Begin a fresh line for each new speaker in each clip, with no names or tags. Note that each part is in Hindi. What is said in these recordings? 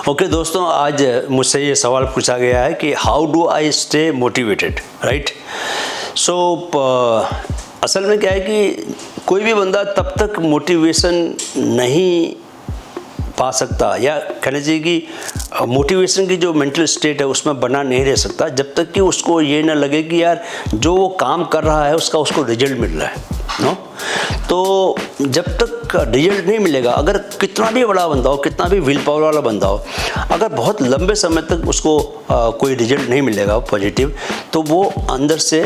ओके दोस्तों, आज मुझसे ये सवाल पूछा गया है कि how do I stay motivated, right. So असल में क्या है कि कोई भी बंदा तब तक मोटिवेशन नहीं पा सकता, या कहना चाहिए कि मोटिवेशन की जो मेंटल स्टेट है उसमें बना नहीं रह सकता जब तक कि उसको ये ना लगे कि यार जो वो काम कर रहा है उसका उसको रिजल्ट मिल रहा है, नो। तो जब तक रिजल्ट नहीं मिलेगा, अगर कितना भी बड़ा बंदा हो, कितना भी विल पावर वाला बंदा हो, अगर बहुत लंबे समय तक उसको कोई रिजल्ट नहीं मिलेगा पॉजिटिव, तो वो अंदर से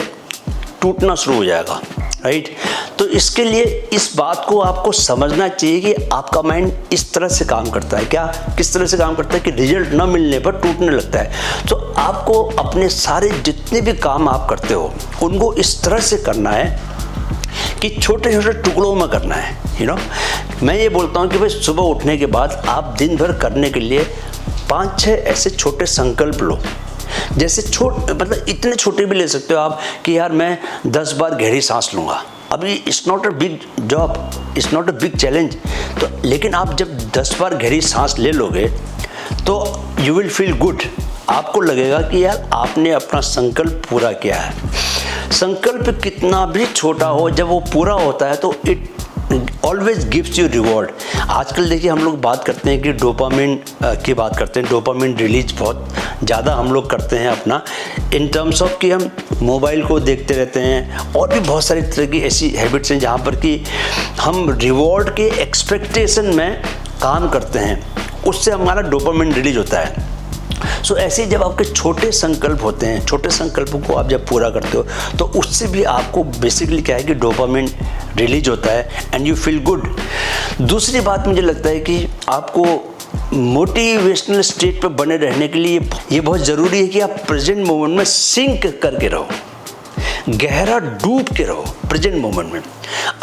टूटना शुरू हो जाएगा, राइट। तो इसके लिए इस बात को आपको समझना चाहिए कि आपका माइंड इस तरह से काम करता है। क्या किस तरह से काम करता है कि रिजल्ट न मिलने पर टूटने लगता है। तो आपको अपने सारे जितने भी काम आप करते हो उनको इस तरह से करना है कि छोटे छोटे टुकड़ों में करना है, यू नो। मैं ये बोलता हूँ कि भाई सुबह उठने के बाद आप दिन भर करने के लिए 5-6 ऐसे छोटे संकल्प लो। जैसे मतलब इतने छोटे भी ले सकते हो आप कि यार मैं 10 बार गहरी सांस लूँगा। अभी it's not a big job, it's not a big challenge. तो लेकिन आप जब 10 बार गहरी सांस ले लोगे तो यू विल फील गुड। आपको लगेगा कि यार आपने अपना संकल्प पूरा किया है। संकल्प कितना भी छोटा हो, जब वो पूरा होता है तो it always gives you reward. आजकल देखिए हम लोग बात करते हैं कि डोपामिन की बात करते हैं। डोपामिन रिलीज बहुत ज़्यादा हम लोग करते हैं अपना, इन टर्म्स ऑफ कि हम मोबाइल को देखते रहते हैं, और भी बहुत सारी तरह की ऐसी हैबिट्स हैं जहाँ पर कि हम रिवॉर्ड के एक्सपेक्टेशन में काम करते हैं, उससे हमारा डोपामिन रिलीज होता है। सो ऐसे जब आपके छोटे संकल्प होते हैं, छोटे संकल्पों को आप जब पूरा करते हो तो उससे भी आपको बेसिकली क्या है कि डोपामिन रिलीज होता है एंड यू फील गुड। दूसरी बात मुझे लगता है कि आपको मोटिवेशनल स्टेट पे बने रहने के लिए ये बहुत ज़रूरी है कि आप प्रेजेंट मोमेंट में सिंक करके रहो, गहरा डूब के रहो प्रेजेंट मोमेंट में।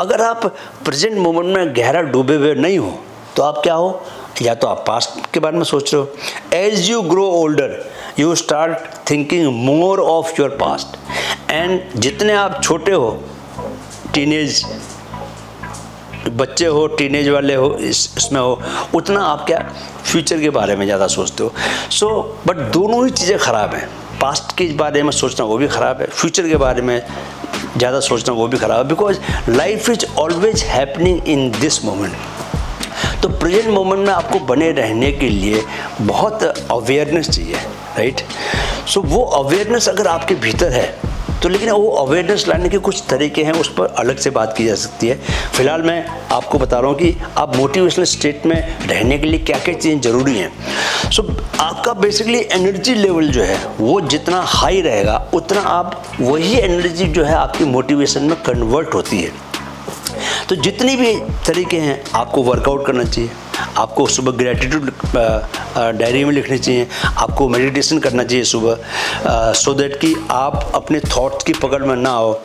अगर आप प्रेजेंट मोमेंट में गहरा डूबे हुए नहीं हो तो आप क्या हो, या तो आप पास्ट के बारे में सोच रहे हो। As you grow older you start thinking more of your past, and जितने आप छोटे हो, टीनेज बच्चे हो, टीनेज वाले हो, इसमें हो, उतना आप क्या फ्यूचर के बारे में ज़्यादा सोचते हो। सो बट दोनों ही चीज़ें ख़राब हैं। पास्ट के बारे में सोचना वो भी ख़राब है, फ्यूचर के बारे में ज़्यादा सोचना वो भी ख़राब है, because life is always happening in this moment. तो प्रेजेंट मोमेंट में आपको बने रहने के लिए बहुत अवेयरनेस चाहिए, राइट। सो वो अवेयरनेस अगर आपके भीतर है तो, लेकिन वो अवेयरनेस लाने के कुछ तरीके हैं, उस पर अलग से बात की जा सकती है। फिलहाल मैं आपको बता रहा हूँ कि आप मोटिवेशनल स्टेट में रहने के लिए क्या क्या चीज़ें ज़रूरी हैं। सो आपका बेसिकली एनर्जी लेवल जो है वो जितना हाई रहेगा उतना आप वही एनर्जी जो है आपकी मोटिवेशन में कन्वर्ट होती है। तो जितनी भी तरीके हैं आपको वर्कआउट करना चाहिए, आपको सुबह ग्रेटिट्यूड डायरी में लिखनी चाहिए, आपको मेडिटेशन करना चाहिए सुबह, सो दैट कि आप अपने थॉट्स की पकड़ में ना हो।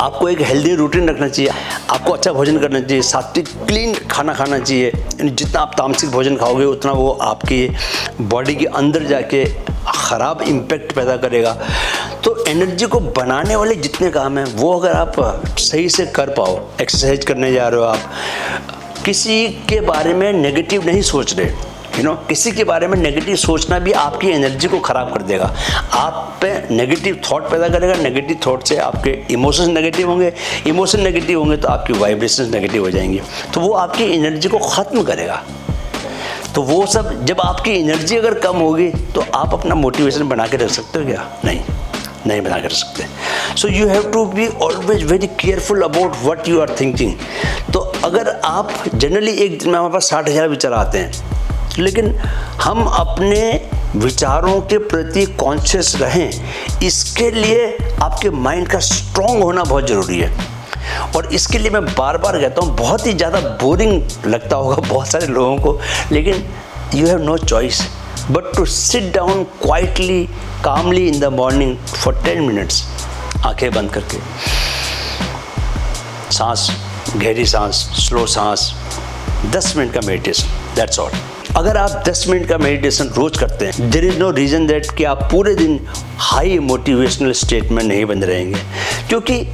आपको एक हेल्दी रूटीन रखना चाहिए, आपको अच्छा भोजन करना चाहिए, सात्विक क्लीन खाना खाना चाहिए। जितना आप तामसिक भोजन खाओगे उतना वो आपकी बॉडी के अंदर जाके ख़राब इम्पैक्ट पैदा करेगा। तो एनर्जी को बनाने वाले जितने काम हैं वो अगर आप सही से कर पाओ, एक्सरसाइज करने जा रहे हो, आप किसी के बारे में नेगेटिव नहीं सोच रहे, यू नो। किसी के बारे में नेगेटिव सोचना भी आपकी एनर्जी को ख़राब कर देगा, आप पे नेगेटिव थॉट पैदा करेगा। नेगेटिव थॉट से आपके इमोशंस नेगेटिव होंगे, इमोशन नेगेटिव होंगे तो आपकी वाइब्रेशंस नेगेटिव हो जाएंगी, तो वो आपकी एनर्जी को ख़त्म करेगा। तो वो सब जब आपकी एनर्जी अगर कम होगी तो आप अपना मोटिवेशन बना के रख सकते हो क्या? नहीं बना कर सकते। So you have to be always very careful about what you are thinking. तो अगर आप जनरली एक दिन में हमारे पास 60,000 विचार आते हैं, लेकिन हम अपने विचारों के प्रति कॉन्शियस रहें, इसके लिए आपके माइंड का स्ट्रॉन्ग होना बहुत ज़रूरी है। और इसके लिए मैं बार बार कहता हूँ, बहुत ही ज़्यादा बोरिंग लगता होगा बहुत सारे लोगों को, लेकिन you have no choice but to sit down quietly calmly in the morning for 10 minutes, आंखें बंद करके, सांस, गहरी सांस, स्लो सांस, 10 मिनट का मेडिटेशन, दैट्स ऑल। अगर आप 10 मिनट का मेडिटेशन रोज करते हैं, there is no reason that कि आप पूरे दिन हाई मोटिवेशनल स्टेट में नहीं बन रहेंगे, क्योंकि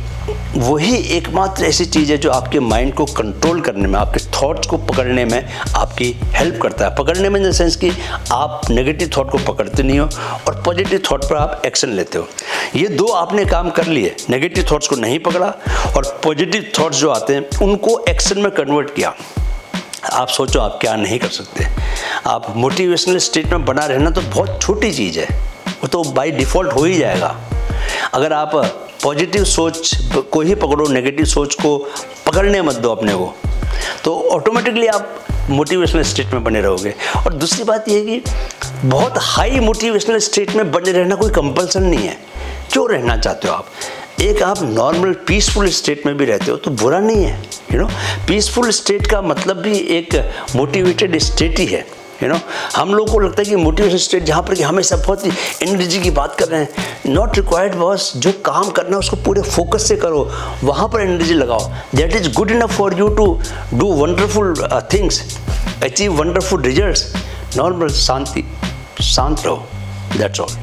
वही एकमात्र ऐसी चीज़ है जो आपके माइंड को कंट्रोल करने में, आपके थॉट्स को पकड़ने में आपकी हेल्प करता है। पकड़ने में इन द सेंस कि आप नेगेटिव थॉट को पकड़ते नहीं हो और पॉजिटिव थॉट पर आप एक्शन लेते हो। ये दो आपने काम कर लिए, नेगेटिव थॉट्स को नहीं पकड़ा और पॉजिटिव थॉट्स जो आते हैं उनको एक्शन में कन्वर्ट किया। आप सोचो आप क्या नहीं कर सकते। आप मोटिवेशनल स्टेट में बना रहना तो बहुत छोटी चीज़ है, वो तो बाय डिफ़ॉल्ट हो ही जाएगा। अगर आप पॉजिटिव सोच को ही पकड़ो, नेगेटिव सोच को पकड़ने मत दो अपने को, तो ऑटोमेटिकली आप मोटिवेशनल स्टेट में बने रहोगे। और दूसरी बात यह है कि बहुत हाई मोटिवेशनल स्टेट में बने रहना कोई कंपल्सन नहीं है। क्यों रहना चाहते हो आप? एक आप नॉर्मल पीसफुल स्टेट में भी रहते हो तो बुरा नहीं है। पीसफुल स्टेट का मतलब भी एक मोटिवेटेड स्टेट ही है। हम लोगों को लगता है कि मोटिवेशन स्टेट जहाँ पर कि हमेशा बहुत ही एनर्जी की बात कर रहे हैं, नॉट रिक्वायर्ड बॉस। जो काम करना है उसको पूरे फोकस से करो, वहाँ पर एनर्जी लगाओ। That is good enough for you to do wonderful things, achieve wonderful results. Normal शांत रहो, दैट्स ऑल।